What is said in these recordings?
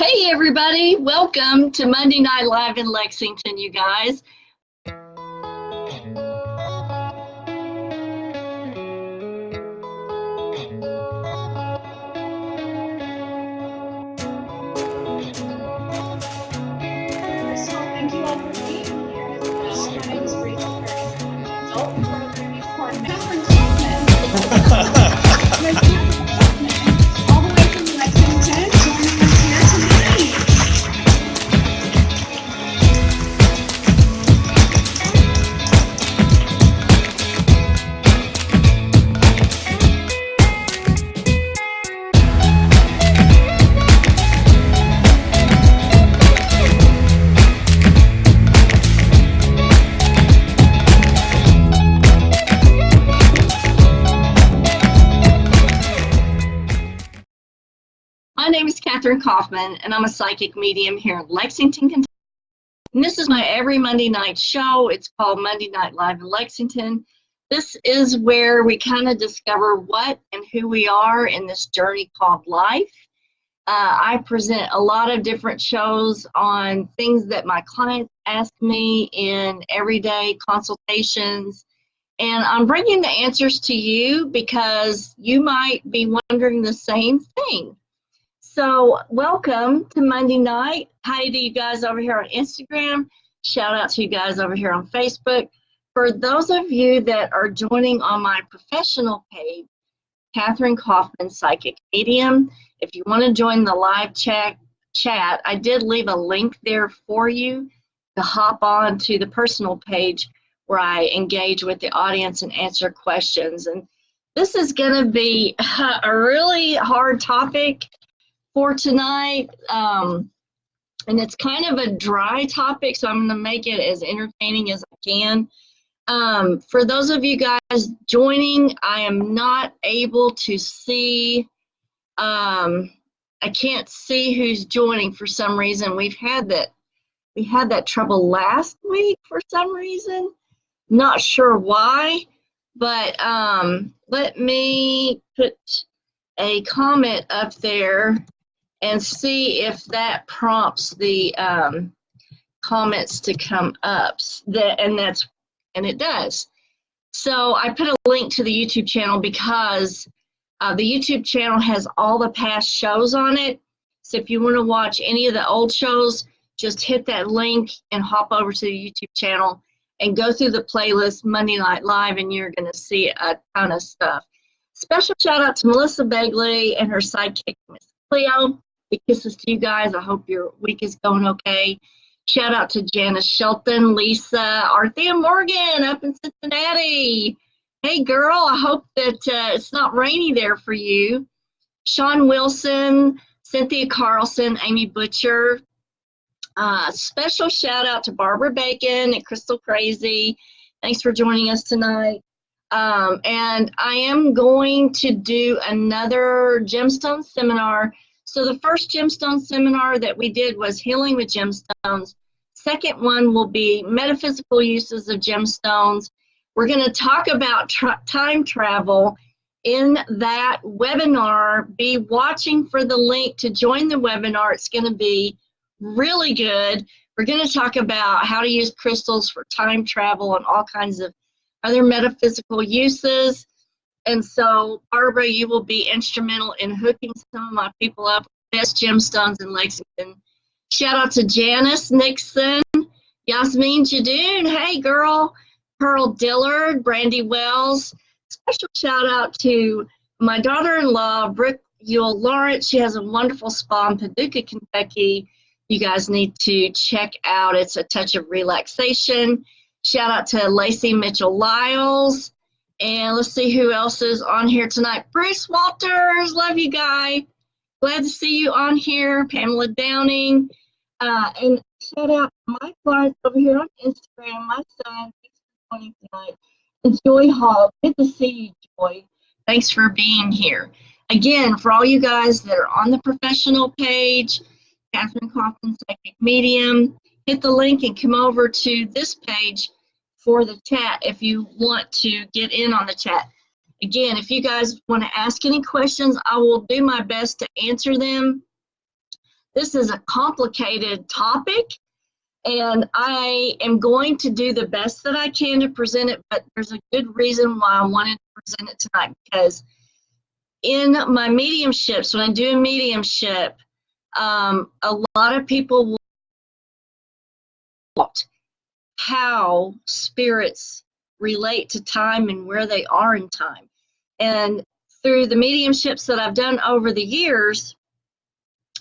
Hey everybody, welcome to Monday Night Live in Lexington, you guys. First of all, thank you all for being here. As you know, my name is Rachel Harrison. I'm an adult programming coordinator. Kathryn Kauffman, all the way from Lexington, joining us here tonight. My name is Kathryn Kauffman, and I'm a psychic medium here in Lexington, Kentucky. And this is my every Monday night show. It's called Monday Night Live in Lexington. This is where we kind of discover what and who we are in this journey called life. I present a lot of different shows on things that my clients ask me in everyday consultations. And I'm bringing the answers to you because you might be wondering the same thing. So welcome to Monday night. Hi to you guys over here on Instagram. Shout out to you guys over here on Facebook. For those of you that are joining on my professional page, Kathryn Kauffman, Psychic Medium, if you want to join the live chat, I did leave a link there for you to hop on to the personal page where I engage with the audience and answer questions. And this is going to be a really hard topic for tonight, and it's kind of a dry topic, so I'm going to make it as entertaining as I can. For those of you guys joining, I am not able to see, I can't see who's joining for some reason. We had that trouble last week for some reason. Not sure why, but let me put a comment up there and see if that prompts the comments to come up. And it does. So I put a link to the YouTube channel because the YouTube channel has all the past shows on it. So if you want to watch any of the old shows, just hit that link and hop over to the YouTube channel and go through the playlist Monday Night Live, and you're going to see a ton of stuff. Special shout out to Melissa Begley and her sidekick, Miss Cleo. Big kisses to you guys. I hope your week is going okay. Shout out to Janice Shelton, Lisa, Arthea Morgan up in Cincinnati. Hey, girl, I hope that it's not rainy there for you. Sean Wilson, Cynthia Carlson, Amy Butcher. Special shout out to Barbara Bacon and Crystal Crazy. Thanks for joining us tonight. And I am going to do another gemstone seminar. So the first gemstone seminar that we did was healing with gemstones. Second one will be metaphysical uses of gemstones. We're going to talk about time travel in that webinar. Be watching for the link to join the webinar. It's going to be really good. We're going to talk about how to use crystals for time travel and all kinds of other metaphysical uses. And so, Barbara, you will be instrumental in hooking some of my people up with best gemstones in Lexington. Shout out to Janice Nixon, Yasmin Jadoon, hey girl, Pearl Dillard, Brandy Wells. Special shout out to my daughter-in-law, Brooke Yule Lawrence. She has a wonderful spa in Paducah, Kentucky. You guys need to check out. It's a touch of relaxation. Shout out to Lacey Mitchell-Lyles. And let's see who else is on here tonight. Bruce Walters, love you, guy. Glad to see you on here. Pamela Downing. And shout out to my clients over here on Instagram. My son, thanks for joining tonight. And Joy Hall, good to see you, Joy. Thanks for being here. Again, for all you guys that are on the professional page, Kathryn Kauffman, Psychic Medium, hit the link and come over to this page for the chat if you want to get in on the chat. Again, if you guys want to ask any questions, I will do my best to answer them. This is a complicated topic, and I am going to do the best that I can to present it, but there's a good reason why I wanted to present it tonight, because in my mediumships, when I do a mediumship, a lot of people will how spirits relate to time and where they are in time. And through the mediumships that I've done over the years,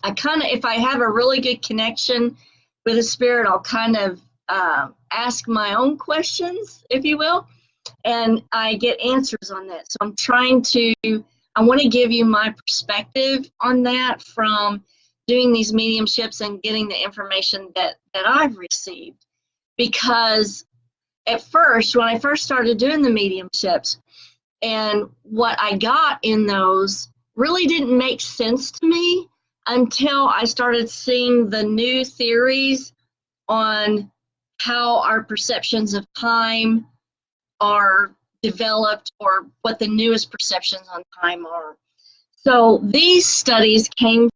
I kind of, if I have a really good connection with a spirit, I'll kind of ask my own questions, if you will, and I get answers on that. So I'm trying to, I want to give you my perspective on that from doing these mediumships and getting the information that I've received. Because at first, when I first started doing the mediumships, and what I got in those really didn't make sense to me until I started seeing the new theories on how our perceptions of time are developed, or what the newest perceptions on time are. So these studies came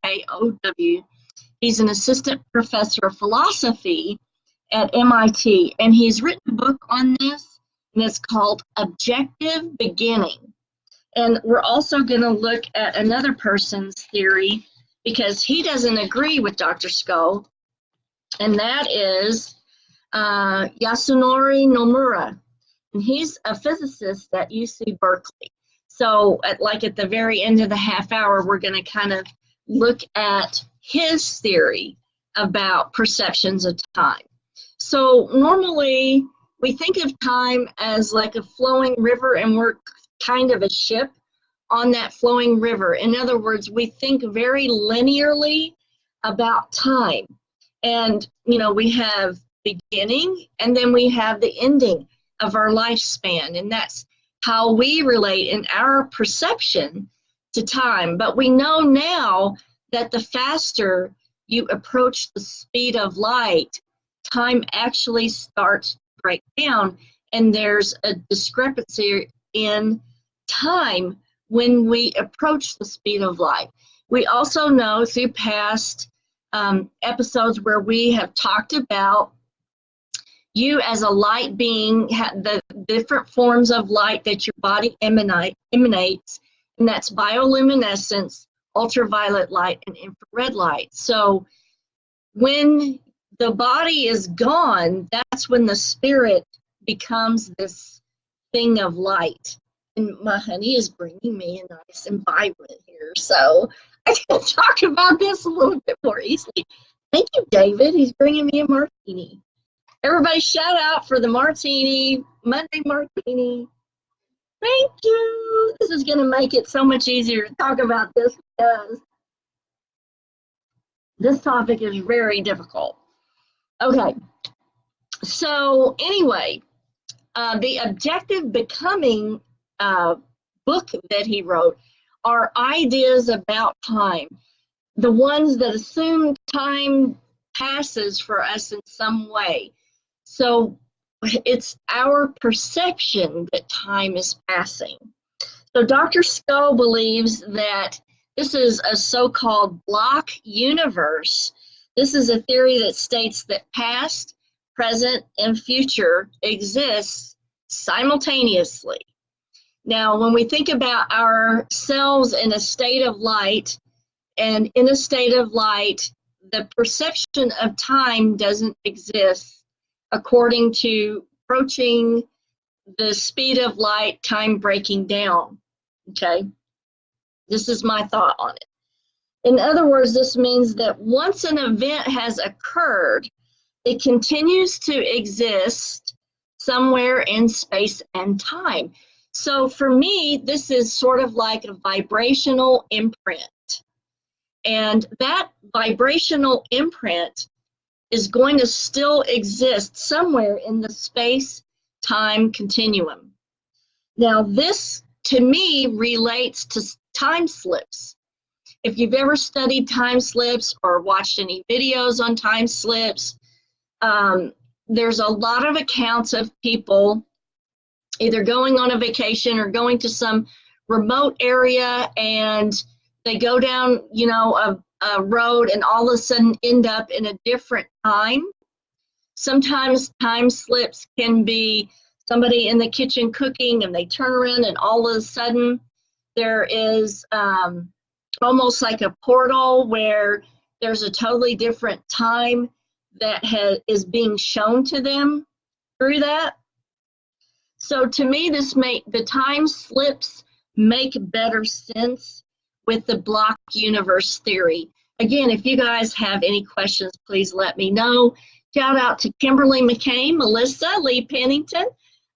from AOW. He's an assistant professor of philosophy at MIT, and he's written a book on this, and it's called Objective Beginning. And we're also going to look at another person's theory, because he doesn't agree with Dr. Skull, and that is Yasunori Nomura. And he's a physicist at UC Berkeley. So at the very end of the half hour, we're going to kind of look at his theory about perceptions of time. So normally we think of time as like a flowing river, and we're kind of a ship on that flowing river. In other words, we think very linearly about time. And, you know, we have beginning, and then we have the ending of our lifespan. And that's how we relate in our perception to time. But we know now that the faster you approach the speed of light, time actually starts to break down, and there's a discrepancy in time when we approach the speed of light. We also know through past episodes where we have talked about you as a light being, the different forms of light that your body emanates, and that's bioluminescence, ultraviolet light, and infrared light. So when the body is gone, that's when the spirit becomes this thing of light. And my honey is bringing me a nice environment here, so I can talk about this a little bit more easily. Thank you, David. He's bringing me a martini. Everybody shout out for the martini, Monday martini. Thank you. This is going to make it so much easier to talk about this, because this topic is very difficult. Okay, so anyway, the Objective Becoming book that he wrote are ideas about time, the ones that assume time passes for us in some way. So it's our perception that time is passing. So Dr. Skull believes that this is a so-called block universe. This is a theory that states that past, present, and future exists simultaneously. Now, when we think about ourselves in a state of light, and in a state of light, the perception of time doesn't exist according to approaching the speed of light, time breaking down, okay? This is my thought on it. In other words, this means that once an event has occurred, it continues to exist somewhere in space and time. So for me, this is sort of like a vibrational imprint. And that vibrational imprint is going to still exist somewhere in the space-time continuum. Now, this, to me, relates to time slips. If you've ever studied time slips or watched any videos on time slips, there's a lot of accounts of people either going on a vacation or going to some remote area, and They go down, a road and all of a sudden end up in a different time. Sometimes time slips can be somebody in the kitchen cooking and they turn around and all of a sudden there is almost like a portal where there's a totally different time that is being shown to them through that. So to me, the time slips make better sense with the block universe theory. Again, if you guys have any questions, please let me know. Shout out to Kimberly McCain, Melissa, Lee Pennington.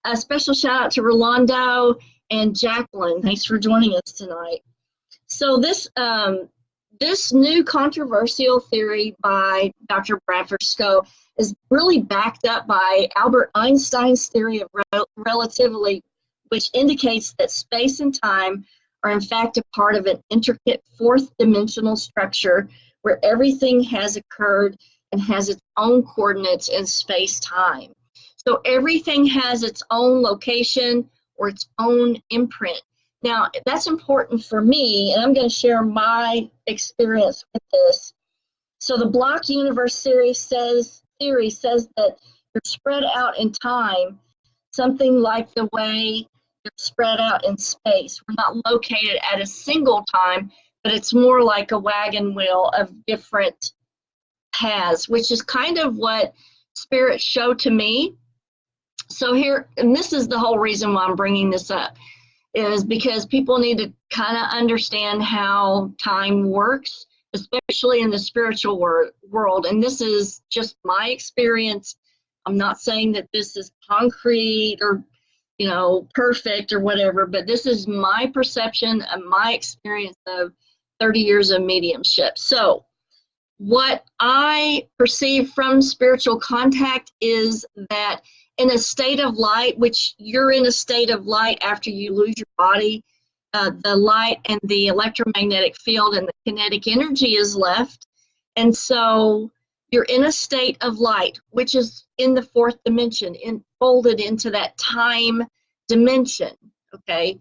A special shout out to Rolando and Jacqueline. Thanks for joining us tonight. So this new controversial theory by Dr. Bradford Scoe is really backed up by Albert Einstein's theory of relativity, which indicates that space and time are in fact a part of an intricate fourth dimensional structure where everything has occurred and has its own coordinates in space-time. So everything has its own location or its own imprint. Now, that's important for me, and I'm going to share my experience with this. So the block universe theory says that you're spread out in time, something like the way you're spread out in space. We're not located at a single time, but it's more like a wagon wheel of different paths, which is kind of what spirits show to me. So here, and this is the whole reason why I'm bringing this up, is because people need to kind of understand how time works, especially in the spiritual world. And this is just my experience. I'm not saying that this is concrete or, perfect or whatever, but this is my perception and my experience of 30 years of mediumship. So what I perceive from spiritual contact is that in a state of light, which you're in a state of light after you lose your body, the light and the electromagnetic field and the kinetic energy is left. And so you're in a state of light, which is in the fourth dimension, folded into that time dimension, okay?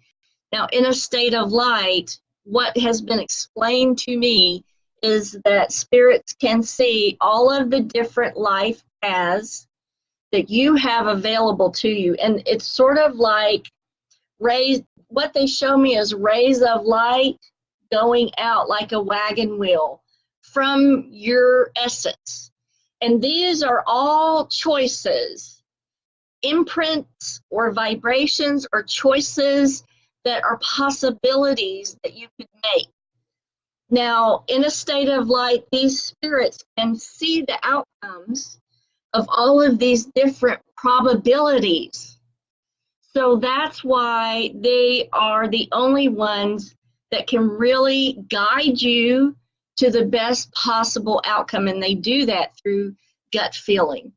Now, in a state of light, what has been explained to me is that spirits can see all of the different life paths that you have available to you. And it's sort of like what they show me is rays of light going out like a wagon wheel from your essence. And these are all choices, imprints or vibrations or choices that are possibilities that you could make. Now, in a state of light, these spirits can see the outcomes of all of these different probabilities. So that's why they are the only ones that can really guide you to the best possible outcome, and they do that through gut feeling.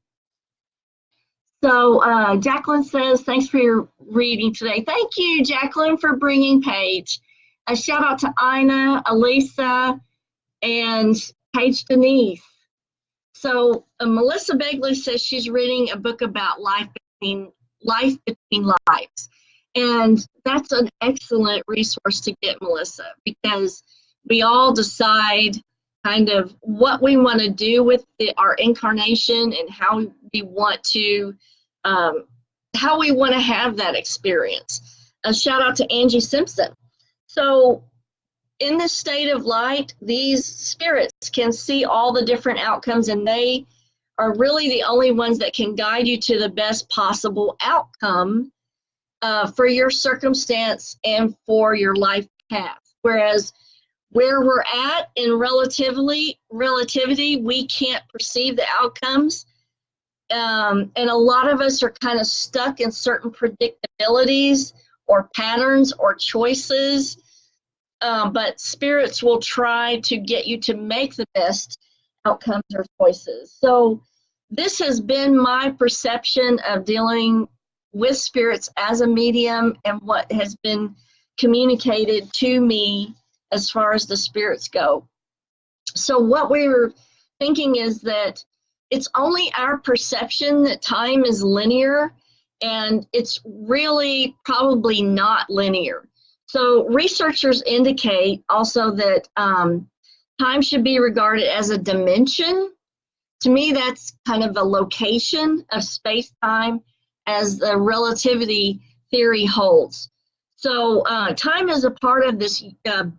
So Jacqueline says, thanks for your reading today. Thank you, Jacqueline, for bringing Paige. A shout out to Ina, Elisa, and Paige Denise. So Melissa Begley says she's reading a book about life between lives. And that's an excellent resource to get, Melissa, because we all decide kind of what we want to do with our incarnation and how we want to have that experience. A shout out to Angie Simpson. So in this state of light, these spirits can see all the different outcomes, and they are really the only ones that can guide you to the best possible outcome for your circumstance and for your life path. Whereas where we're at in relativity, we can't perceive the outcomes. And a lot of us are kind of stuck in certain predictabilities or patterns or choices. But spirits will try to get you to make the best outcomes or choices. So this has been my perception of dealing with spirits as a medium and what has been communicated to me as far as the spirits go. So what we were thinking is that it's only our perception that time is linear, and it's really probably not linear. So researchers indicate also that time should be regarded as a dimension. To me, that's kind of a location of space-time as the relativity theory holds. So time is a part of this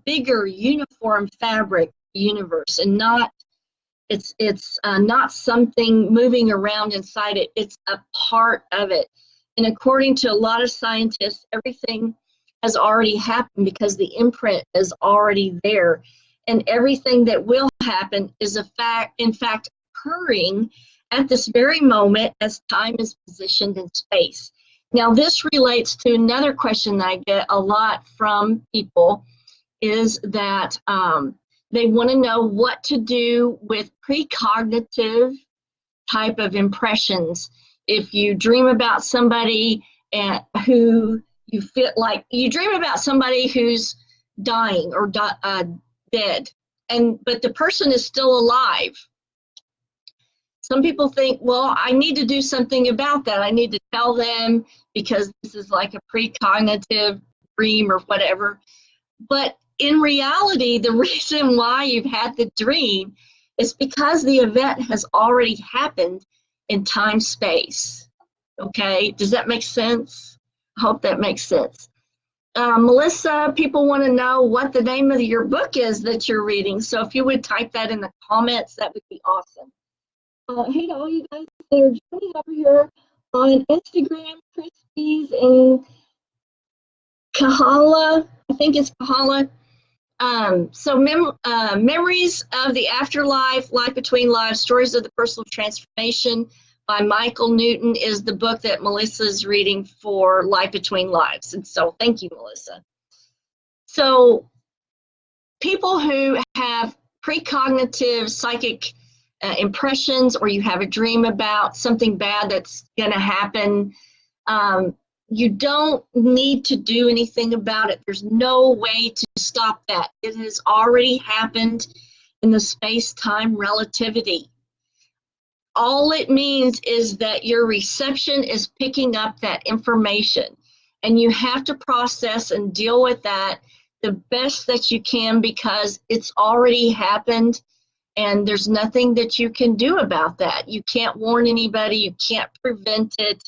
bigger uniform fabric universe, and it's not something moving around inside it. It's a part of it. And according to a lot of scientists, everything has already happened because the imprint is already there. And everything that will happen is in fact occurring at this very moment as time is positioned in space. Now, this relates to another question that I get a lot from people, is that they want to know what to do with precognitive type of impressions. If you dream about somebody who you feel like, you dream about somebody who's dying or dead, but the person is still alive. Some people think, well, I need to do something about that. I need to tell them because this is like a precognitive dream or whatever. But in reality, the reason why you've had the dream is because the event has already happened in time space. Okay, does that make sense? I hope that makes sense. Melissa, people want to know what the name of your book is that you're reading. So if you would type that in the comments, that would be awesome. Hey to all you guys that are joining over here on Instagram, Christie's and Kahala. I think it's Kahala. So Memories of the Afterlife, Life Between Lives, Stories of the Personal Transformation by Michael Newton is the book that Melissa is reading for Life Between Lives. And so thank you, Melissa. So people who have precognitive psychic impressions, or you have a dream about something bad that's going to happen, you don't need to do anything about it. There's no way to stop that. It has already happened in the space-time relativity. All it means is that your reception is picking up that information, and you have to process and deal with that the best that you can because it's already happened, and there's nothing that you can do about that. You can't warn anybody, you can't prevent it.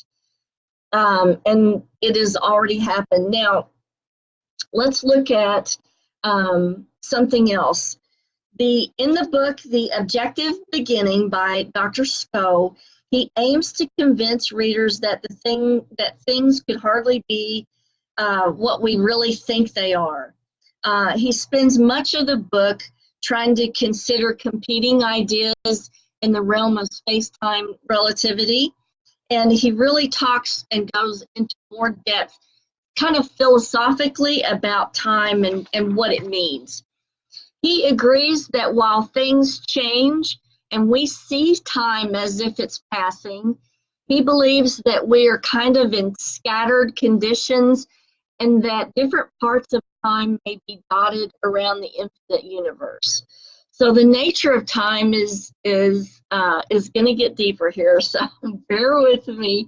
And it has already happened. Now, let's look at something else. In the book, The Objective Beginning by Dr. Sco, he aims to convince readers that things could hardly be what we really think they are. He spends much of the book trying to consider competing ideas in the realm of space-time relativity. And he really talks and goes into more depth, kind of philosophically, about time and what it means. He agrees that while things change and we see time as if it's passing, he believes that we are kind of in scattered conditions and that different parts of time may be dotted around the infinite universe. So the nature of time is going to get deeper here, so bear with me.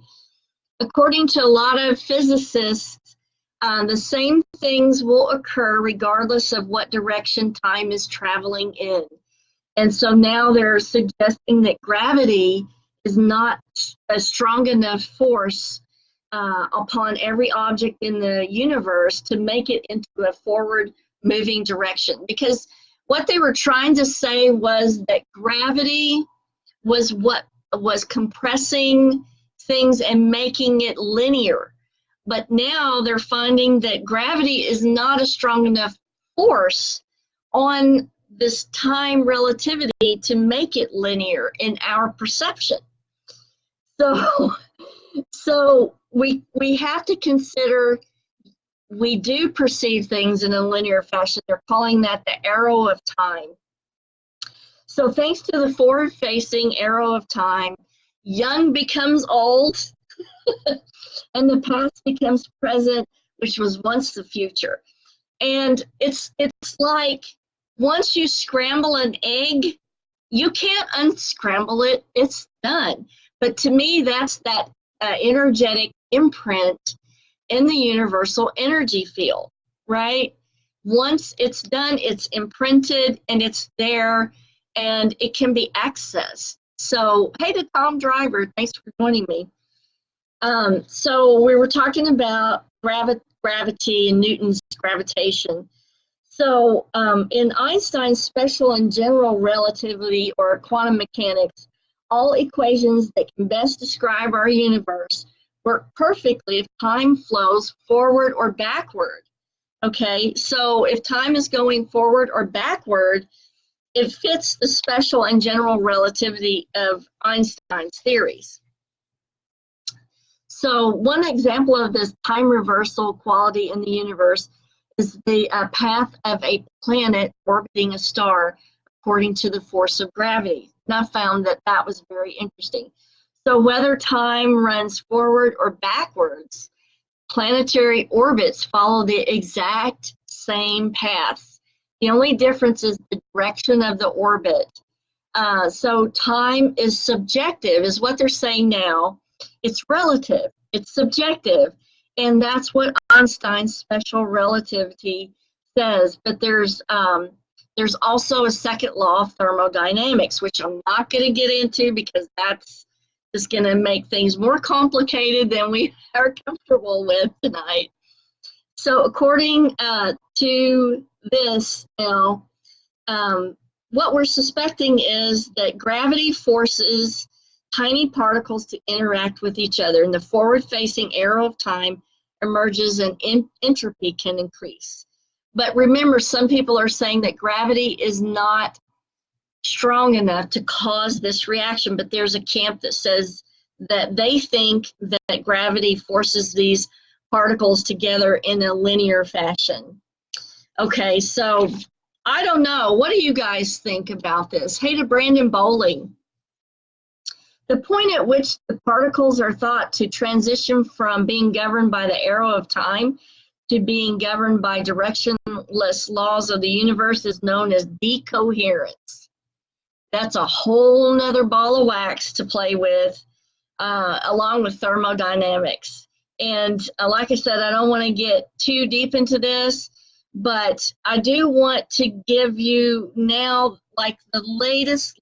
According to a lot of physicists, the same things will occur regardless of what direction time is traveling in. And so now they're suggesting that gravity is not a strong enough force upon every object in the universe to make it into a forward moving direction. Because what they were trying to say was that gravity was what was compressing things and making it linear. But now they're finding that gravity is not a strong enough force on this time relativity to make it linear in our perception. So we have to consider we do perceive things in a linear fashion. They're calling that the arrow of time. So thanks to the forward-facing arrow of time, young becomes old, and the past becomes present, which was once the future. And it's like once you scramble an egg, you can't unscramble it. It's done. But to me, that's that energetic imprint in the universal energy field, right? Once it's done, it's imprinted and it's there and it can be accessed. So, hey to Tom Driver, thanks for joining me. So we were talking about gravity and Newton's gravitation. So in Einstein's special and general relativity or quantum mechanics, all equations that can best describe our universe work perfectly if time flows forward or backward. Okay, so if time is going forward or backward, it fits the special and general relativity of Einstein's theories. So one example of this time reversal quality in the universe is the path of a planet orbiting a star according to the force of gravity. And I found that that was very interesting. So whether time runs forward or backwards, planetary orbits follow the exact same paths. The only difference is the direction of the orbit. So time is subjective, is what they're saying now. It's relative, it's subjective, and that's what Einstein's special relativity says. But there's also a second law of thermodynamics, which I'm not going to get into because that's just going to make things more complicated than we are comfortable with tonight. So according to this now, what we're suspecting is that gravity forces tiny particles to interact with each other, and the forward-facing arrow of time emerges and entropy can increase. But remember, some people are saying that gravity is not strong enough to cause this reaction, but there's a camp that says that they think that gravity forces these particles together in a linear fashion. Okay, so I don't know. What do you guys think about this? Hey to Brandon Bowling. The point at which the particles are thought to transition from being governed by the arrow of time to being governed by directionless laws of the universe is known as decoherence. That's a whole nother ball of wax to play with, along with thermodynamics. And like I said, I don't want to get too deep into this, but I do want to give you now, like the latest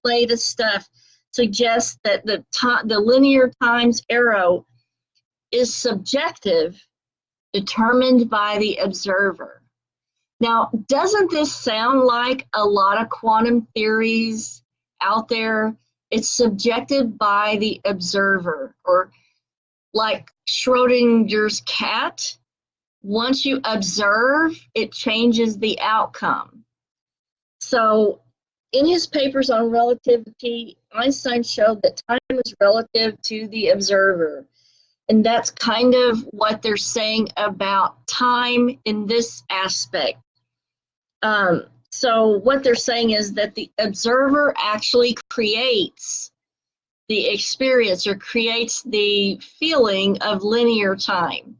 stuff suggests that the linear times arrow is subjective, determined by the observer. Now, doesn't this sound like a lot of quantum theories out there? It's subjected by the observer, or like Schrodinger's cat. Once you observe, it changes the outcome. So in his papers on relativity, Einstein showed that time is relative to the observer. And that's kind of what they're saying about time in this aspect. So what they're saying is that the observer actually creates the experience or creates the feeling of linear time.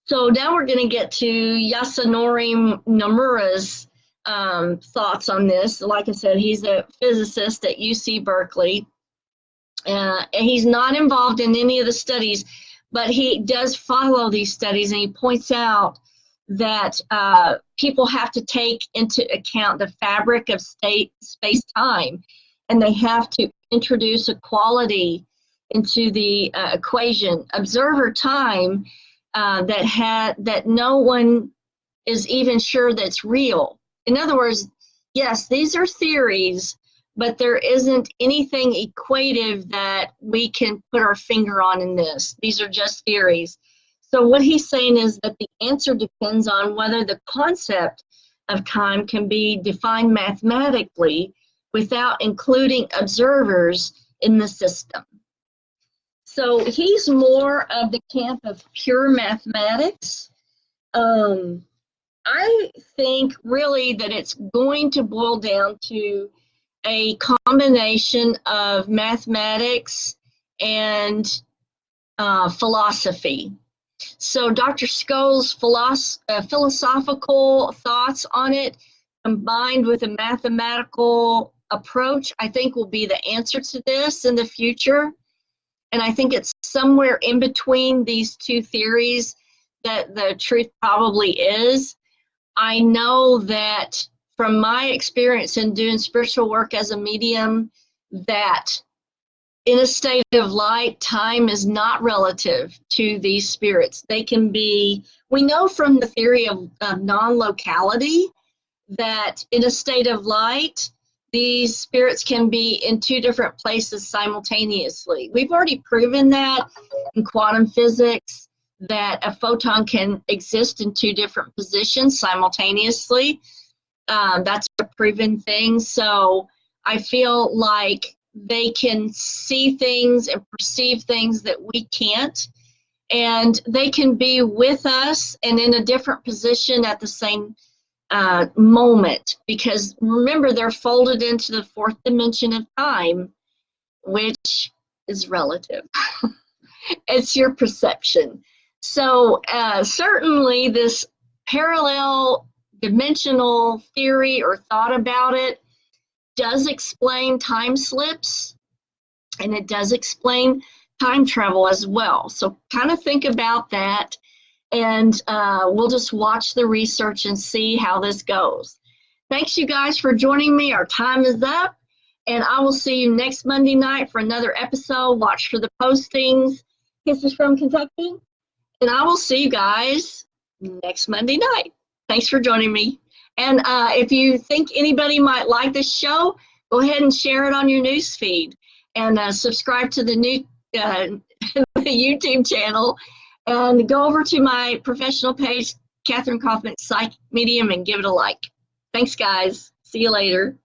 So now we're going to get to Yasunori Nomura's thoughts on this. Like I said, he's a physicist at UC Berkeley. And he's not involved in any of the studies, but he does follow these studies, and he points out that people have to take into account the fabric of space-time, and they have to introduce a quality into the equation. Observer time that no one is even sure that's real. In other words, yes, these are theories, but there isn't anything equative that we can put our finger on in this. These are just theories. So what he's saying is that the answer depends on whether the concept of time can be defined mathematically without including observers in the system. So he's more of the camp of pure mathematics. I think really that it's going to boil down to a combination of mathematics and philosophy. So Dr. Scholl's philosophical thoughts on it, combined with a mathematical approach, I think will be the answer to this in the future. And I think it's somewhere in between these two theories that the truth probably is. I know that from my experience in doing spiritual work as a medium, that in a state of light, time is not relative to these spirits. They can be, we know from the theory of non-locality that in a state of light, these spirits can be in two different places simultaneously. We've already proven that in quantum physics, that a photon can exist in two different positions simultaneously. That's a proven thing. So I feel like they can see things and perceive things that we can't. And they can be with us and in a different position at the same moment, because remember, they're folded into the fourth dimension of time, which is relative. It's your perception. So certainly this parallel dimensional theory or thought about it does explain time slips, and it does explain time travel as well. So kind of think about that. And we'll just watch the research and see how this goes. Thanks, you guys, for joining me. Our time is up, and I will see you next Monday night for another episode. Watch for the postings. Kisses from Kentucky, and I will see you guys next Monday night. Thanks for joining me. And if you think anybody might like this show, go ahead and share it on your news feed, and subscribe to the new the YouTube channel. And go over to my professional page, Kathryn Kauffman Psychic Medium, and give it a like. Thanks, guys. See you later.